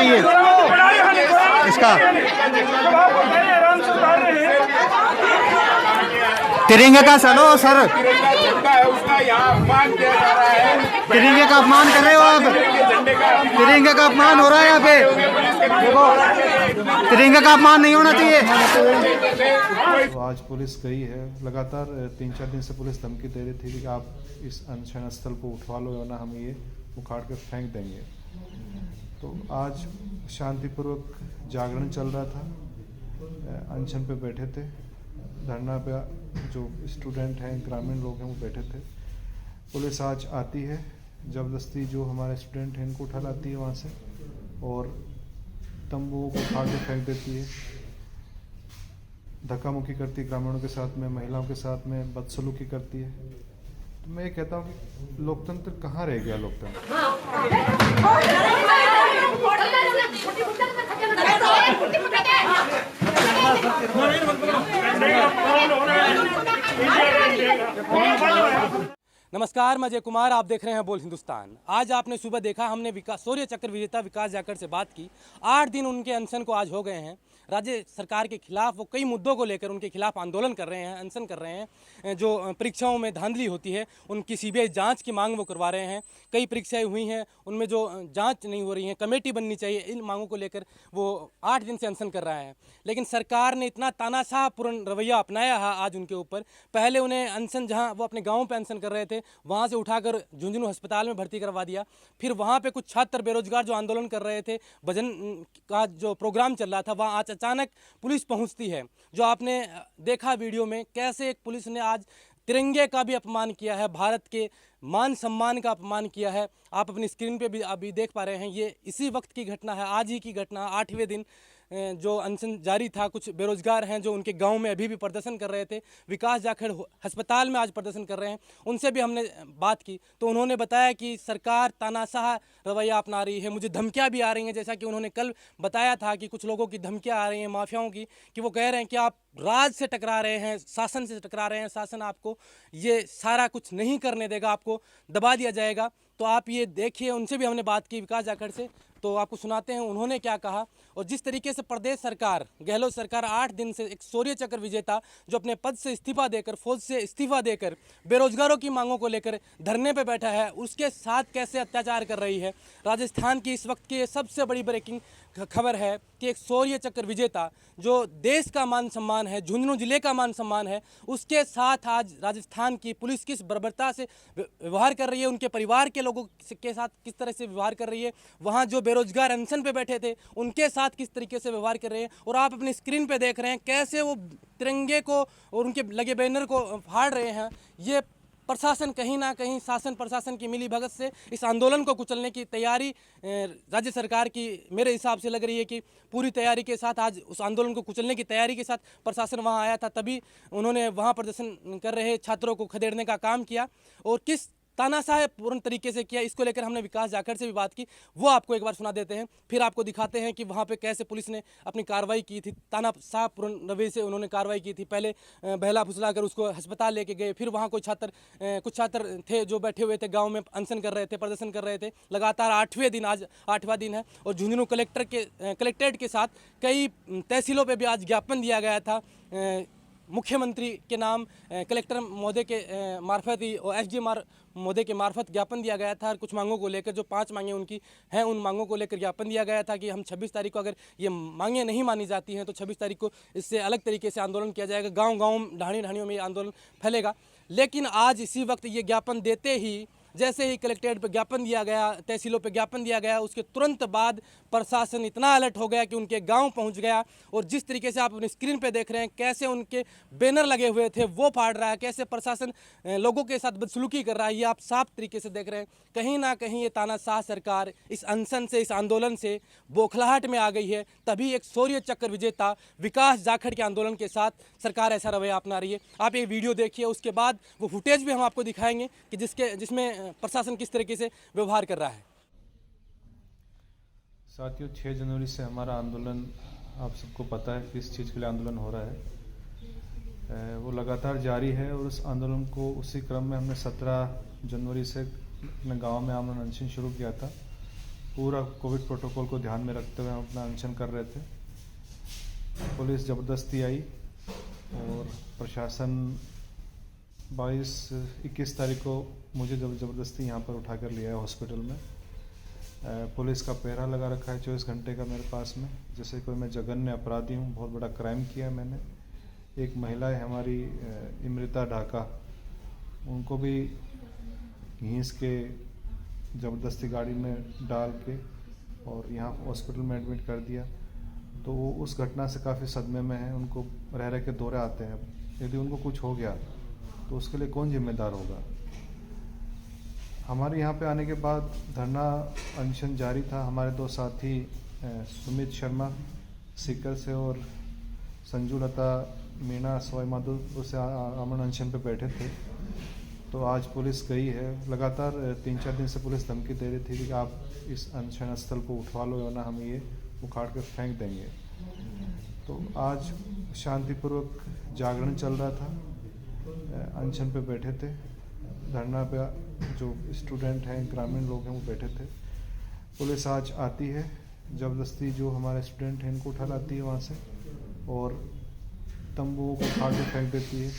चाहिए इसका। तिरंगे का चलो सर, तिरंगे का अपमान कर रहे हो आप, तिरंगे का अपमान हो रहा है यहाँ पे, देखो तिरंगे का अपमान नहीं होना चाहिए। तो आज पुलिस गई है, लगातार 3-4 दिन से पुलिस धमकी दे रही थी कि आप इस अनशन स्थल को उठवा लो वरना हम ये उखाड़ कर फेंक देंगे। तो आज शांतिपूर्वक जागरण चल रहा था, अनशन पे बैठे थे, धरना पे जो स्टूडेंट हैं, ग्रामीण लोग हैं वो बैठे थे। पुलिस आज आती है, ज़बरदस्ती जो हमारे स्टूडेंट हैं इनको उठा लाती है वहाँ से और तंबुओं को उखाड़ के फेंक देती है, धक्का मुक्की करती है ग्रामीणों के साथ में, महिलाओं के साथ में बदसलूकी करती है। तो मैं ये कहता हूँ कि लोकतंत्र कहाँ रह गया लोकतंत्र। नमस्कार, मैं अजय कुमार, आप देख रहे हैं बोल हिंदुस्तान। आज आपने सुबह देखा, हमने शौर्य चक्र विजेता विकास जाखड़ से बात की। 8 दिन उनके अनशन को आज हो गए हैं। राज्य सरकार के खिलाफ वो कई मुद्दों को लेकर उनके खिलाफ आंदोलन कर रहे हैं, अनशन कर रहे हैं। जो परीक्षाओं में धांधली होती है उनकी सीबीआई जांच की मांग वो करवा रहे हैं। कई परीक्षाएं हुई हैं, उनमें जो जांच नहीं हो रही है, कमेटी बननी चाहिए, इन मांगों को लेकर वो 8 दिन से अनशन कर रहा है। लेकिन सरकार ने इतना तानाशाहपूर्ण रवैया अपनाया है आज उनके ऊपर। पहले उन्हें अनशन, जहाँ वो अपने गाँव पर अनशन कर रहे थे, वहाँ से उठाकर झुंझुनू अस्पताल में भर्ती करवा दिया। फिर वहाँ पे कुछ छात्र बेरोजगार जो आंदोलन कर रहे थे, भजन का जो प्रोग्राम चल रहा था, वहाँ आज अचानक पुलिस पहुँचती है। जो आपने देखा वीडियो में, कैसे एक पुलिस ने आज तिरंगे का भी अपमान किया है, भारत के मान सम्मान का अपमान किया है। आप अपनी स्क्रीन पे भी अभी देख पा रहे हैं, ये इसी वक्त की घटना है, आज ही की घटना। 8वें दिन जो अनशन जारी था, कुछ बेरोजगार हैं जो उनके गांव में अभी भी प्रदर्शन कर रहे थे, विकास जाखड़ अस्पताल में आज प्रदर्शन कर रहे हैं। उनसे भी हमने बात की तो उन्होंने बताया कि सरकार तानाशाह रवैया अपना रही है, मुझे धमकियां भी आ रही हैं। जैसा कि उन्होंने कल बताया था कि कुछ लोगों की धमकियां आ रही हैं, माफियाओं की, कि वो कह रहे हैं कि आप राज से टकरा रहे हैं, शासन से टकरा रहे हैं, शासन आपको ये सारा कुछ नहीं करने देगा, आपको दबा दिया जाएगा। तो आप ये देखिए, उनसे भी हमने बात की विकास जाखड़ से, तो आपको सुनाते हैं उन्होंने क्या कहा। और जिस तरीके से प्रदेश सरकार, गहलोत सरकार 8 दिन से एक शौर्य चक्र विजेता जो अपने पद से इस्तीफा देकर, फौज से इस्तीफा देकर बेरोजगारों की मांगों को लेकर धरने पे बैठा है, उसके साथ कैसे अत्याचार कर रही है। राजस्थान की इस वक्त की सबसे बड़ी ब्रेकिंग खबर है कि एक शौर्य चक्र विजेता जो देश का मान सम्मान है, झुंझुनू जिले का मान सम्मान है, उसके साथ आज राजस्थान की पुलिस किस बर्बरता से व्यवहार कर रही है, उनके परिवार के लोगों के साथ किस तरह से व्यवहार कर रही है, वहाँ जो बेरोजगार अनशन पे बैठे थे उनके साथ किस तरीके से व्यवहार कर रहे हैं। और आप अपनी स्क्रीन पे देख रहे हैं कैसे वो तिरंगे को और उनके लगे बैनर को फाड़ रहे हैं। ये प्रशासन कहीं ना कहीं, शासन प्रशासन की मिली भगत से इस आंदोलन को कुचलने की तैयारी राज्य सरकार की मेरे हिसाब से लग रही है कि पूरी तैयारी के साथ आज उस आंदोलन को कुचलने की तैयारी के साथ प्रशासन वहां आया था, तभी उन्होंने वहां प्रदर्शन कर रहे छात्रों को खदेड़ने का काम किया। और किस तानाशाहपूर्ण तरीके से किया, इसको लेकर हमने विकास जाखड़ से भी बात की, वो आपको एक बार सुना देते हैं, फिर आपको दिखाते हैं कि वहाँ पे कैसे पुलिस ने अपनी कार्रवाई की थी। तानाशाहपूर्ण रवैये से उन्होंने कार्रवाई की थी। पहले बहला फुसला कर उसको अस्पताल लेके गए, फिर वहाँ कुछ छात्र थे जो बैठे हुए थे, गाँव में अनशन कर रहे थे, प्रदर्शन कर रहे थे लगातार। 8वें दिन, आज 8वां दिन है। और झुंझुनू कलेक्ट्रेट के साथ कई तहसीलों पर भी आज ज्ञापन दिया गया था, मुख्यमंत्री के नाम कलेक्टर महोदय के मार्फत ही और एसडी महोदय के मार्फत ज्ञापन दिया गया था। कुछ मांगों को लेकर, जो 5 मांगें उनकी हैं, उन मांगों को लेकर ज्ञापन दिया गया था कि हम 26 तारीख को अगर ये मांगें नहीं मानी जाती हैं तो 26 तारीख को इससे अलग तरीके से आंदोलन किया जाएगा, गाँव ढाणियों में ये आंदोलन फैलेगा। लेकिन आज इसी वक्त ये ज्ञापन देते ही, जैसे ही कलेक्ट्रेट पर ज्ञापन दिया गया, तहसीलों पर ज्ञापन दिया गया, उसके तुरंत बाद प्रशासन इतना अलर्ट हो गया कि उनके गांव पहुंच गया। और जिस तरीके से आप अपनी स्क्रीन पे देख रहे हैं कैसे उनके बैनर लगे हुए थे वो फाड़ रहा है, कैसे प्रशासन लोगों के साथ बदसलूकी कर रहा है, ये आप साफ तरीके से देख रहे हैं। कहीं ना कहीं ये तानाशाह सरकार इस अनशन से, इस आंदोलन से बौखलाहट में आ गई है। तभी एक शौर्य चक्र विजेता विकास जाखड़ के आंदोलन के साथ सरकार ऐसा रवैया अपना रही है। आप ये वीडियो देखिए, उसके बाद वो फुटेज भी हम आपको दिखाएंगे कि जिसमें प्रशासन किस तरीके से व्यवहार कर रहा है। साथियों, 6 जनवरी से हमारा आंदोलन, आप सबको पता है किस चीज़ के लिए आंदोलन हो रहा है, वो लगातार जारी है। और उस आंदोलन को, उसी क्रम में हमने 17 जनवरी से अपने गांव में आमरण अनशन शुरू किया था। पूरा कोविड प्रोटोकॉल को ध्यान में रखते हुए हम अपना अनशन कर रहे थे। पुलिस ज़बरदस्ती आई और प्रशासन 21 तारीख को मुझे ज़बरदस्ती यहाँ पर उठा कर लिया है हॉस्पिटल में। पुलिस का पहरा लगा रखा है 24 घंटे का मेरे पास में, जैसे कोई मैं जघन्य अपराधी हूँ, बहुत बड़ा क्राइम किया है मैंने। एक महिला है हमारी इमृता ढाका, उनको भी घींस के ज़बरदस्ती गाड़ी में डाल के और यहाँ हॉस्पिटल में एडमिट कर दिया। तो वो उस घटना से काफ़ी सदमे में है, उनको रह रह के दौरे आते हैं। यदि उनको कुछ हो गया तो उसके लिए कौन जिम्मेदार होगा। हमारे यहाँ पे आने के बाद धरना अनशन जारी था। हमारे दो साथी सुमित शर्मा सीकर से और संजू लता मीणा सवाई माधोपुर से अमन अनशन पे बैठे थे। तो आज पुलिस गई है, लगातार 3-4 दिन से पुलिस धमकी दे रही थी कि आप इस अनशन स्थल को उठवा लो वरना हम ये उखाड़ कर फेंक देंगे। तो आज शांतिपूर्वक जागरण चल रहा था, अनशन पे बैठे थे। धरना पे जो स्टूडेंट हैं, ग्रामीण लोग हैं, वो बैठे थे। पुलिस आज आती है, ज़बरदस्ती जो हमारे स्टूडेंट हैं इनको उठा लाती है वहाँ से और तंबुओं को उखाड़ के फेंक देती है,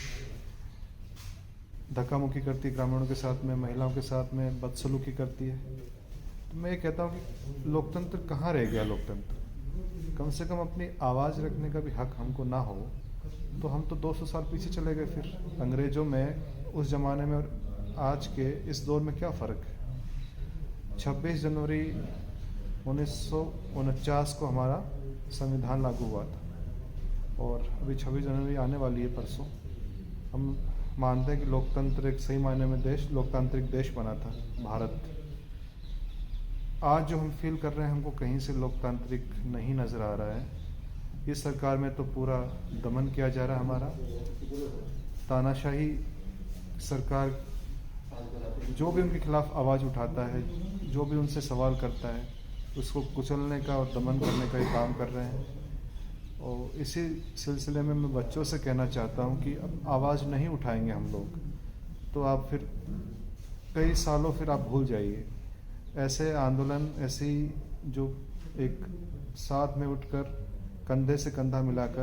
धक्का मुक्की करती है ग्रामीणों के साथ में, महिलाओं के साथ में बदसलूकी करती है। तो मैं ये कहता हूँ कि लोकतंत्र कहाँ रह गया। लोकतंत्र कम से कम अपनी आवाज़ रखने का भी हक हमको ना हो तो हम तो 200 साल पीछे चले गए। फिर अंग्रेज़ों में उस ज़माने में और आज के इस दौर में क्या फ़र्क है। 26 जनवरी 1949 को हमारा संविधान लागू हुआ था और अभी 26 जनवरी आने वाली है परसों। हम मानते हैं कि लोकतंत्र एक सही मायने में लोकतांत्रिक देश बना था भारत। आज जो हम फील कर रहे हैं हमको कहीं से लोकतांत्रिक नहीं नज़र आ रहा है। इस सरकार में तो पूरा दमन किया जा रहा है हमारा। तानाशाही सरकार जो भी उनके खिलाफ आवाज़ उठाता है, जो भी उनसे सवाल करता है, उसको कुचलने का और दमन करने का ही काम कर रहे हैं। और इसी सिलसिले में मैं बच्चों से कहना चाहता हूं कि अब आवाज़ नहीं उठाएंगे हम लोग तो आप फिर कई सालों फिर आप भूल जाइए। ऐसे आंदोलन, ऐसी जो एक साथ में उठकर कंधे से कंधा मिलाकर